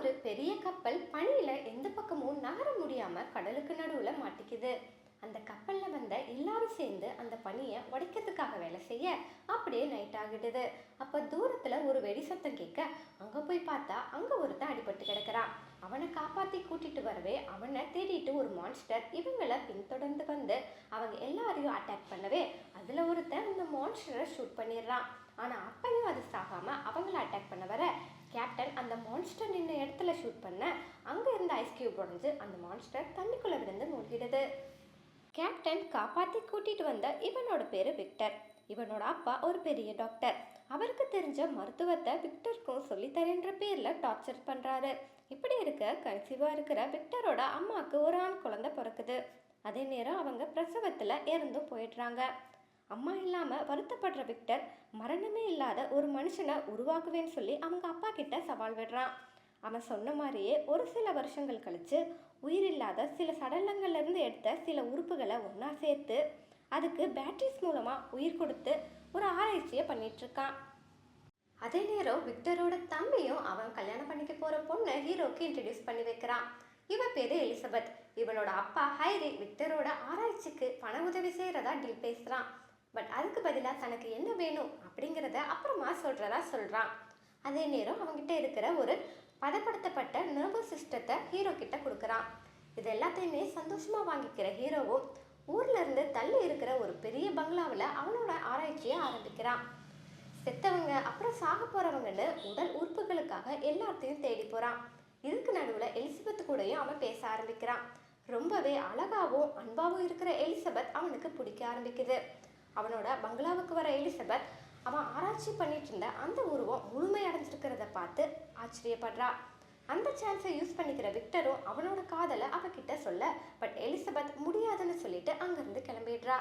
ஒரு பெரிய கப்பல் பனியில எந்த பக்கமும் நகர முடியாம கடலுக்கு நடுவுல மாட்டிக்குது. அந்த கப்பல்ல வந்த எல்லாரும் சேர்ந்து அந்த பனியை உடைக்கிறதுக்காக வேலை செய்ய அப்படியே நைட் ஆகிடுது. அப்ப தூரத்துல ஒரு வெடி சத்தம் கேட்க அங்க போய் பார்த்தா அங்க ஒருத்தன் அடிபட்டு கிடக்குறான். அவனை காப்பாத்தி கூட்டிட்டு வரவே அவனை தேடிட்டு ஒரு மான்ஸ்டர் இவங்களை பின்தொடர்ந்து வந்து அவங்க எல்லாரையும் அட்டாக் பண்ணவே அதுல ஒருத்தன் அந்த மான்ஸ்டரை ஷூட் பண்ணிடுறான். ஆனா அப்பையும் அது சாகாம அவங்கள அட்டாக் பண்ண வர கேப்டன் அந்த மான்ஸ்டர் நின்ற இடத்துல ஷூட் பண்ண அங்க இருந்த ஐஸ் கியூப் உடஞ்சு அந்த மான்ஸ்டர் தண்ணிக்குள்ள விழுந்து மூழ்கிடுது. கேப்டன் காப்பாத்தி கூட்டிட்டு வந்த இவனோட பேரு விக்டர். இவனோட அப்பா ஒரு பெரிய டாக்டர். அவருக்கு தெரிஞ்ச மருத்துவத்தை விக்டருக்கும் சொல்லித்தரேன்ற பேர்ல டார்ச்சர் பண்றாரு. இப்படி இருக்க கன்சீவா இருக்கிற விக்டரோட அம்மாவுக்கு ஒரு ஆண் குழந்தை பிறக்குது. அதே நேரம் அவங்க பிரசவத்துல இறந்தும் போயிடுறாங்க. அம்மா இல்லாம வருத்தப்படுற விக்டர் மரணமே இல்லாத ஒரு மனுஷனை உருவாக்குவேன்னு சொல்லி அவங்க அப்பா கிட்ட சவால் விடுறான். அவன் சொன்ன மாதிரியே ஒரு சில வருஷங்கள் கழிச்சு உயிரில்லாத சில சடலங்கள்ல இருந்து எடுத்த சில உறுப்புகளை ஒன்னா சேர்த்து அதுக்கு பேட்டரிஸ் மூலமா உயிர் கொடுத்து ஒரு ஆராய்ச்சியை பண்ணிட்டு இருக்கான். அதே நேரம் விக்டரோட தம்பியும் அவன் கல்யாணம் பண்ணிக்க போற பொண்ணை ஹீரோக்கு இன்ட்ரடியூஸ் பண்ணி வைக்கிறான். இவ பேரு எலிசபெத். இவளோட அப்பா ஹைரி விக்டரோட ஆராய்ச்சிக்கு பண உதவி செய்யறதா டீல் பேசுறான். பட் அதுக்கு பதிலாக தனக்கு என்ன வேணும் அப்படிங்கிறத அப்புறமா சொல்றான். அதே நேரம் அவங்ககிட்ட இருக்கிற ஒரு பதப்படுத்தப்பட்ட நர்வஸ் சிஸ்டத்தை ஹீரோ கிட்ட கொடுக்குறான். இது எல்லாத்தையுமே சந்தோஷமா வாங்கிக்கிற ஹீரோவும் ஊர்ல இருந்து தள்ளி இருக்கிற ஒரு பெரிய பங்களாவில் அவனோட ஆராய்ச்சியை ஆரம்பிக்கிறான். செத்தவங்க அப்புறம் சாக போறவங்கன்னு உடல் உறுப்புகளுக்காக எல்லாத்தையும் தேடி போறான். இதுக்கு நடுவில் எலிசபெத் கூடயும் அவன் பேச ஆரம்பிக்கிறான். ரொம்பவே அழகாவும் அன்பாவும் இருக்கிற எலிசபெத் அவனுக்கு பிடிக்க ஆரம்பிக்குது. அவனோட பங்களாவுக்கு வர எலிசபெத் அவன் ஆராய்ச்சி பண்ணிட்டு இருந்த அந்த உருவம் முழுமை அடைஞ்சிருக்கிறத பார்த்து ஆச்சரியப்படுறா. அந்த சான்ஸை யூஸ் பண்ணிக்கிற விக்டரும் அவனோட காதலை அவகிட்ட சொல்ல பட் எலிசபெத் முடியாதுன்னு சொல்லிட்டு அங்கிருந்து கிளம்பிடுறா.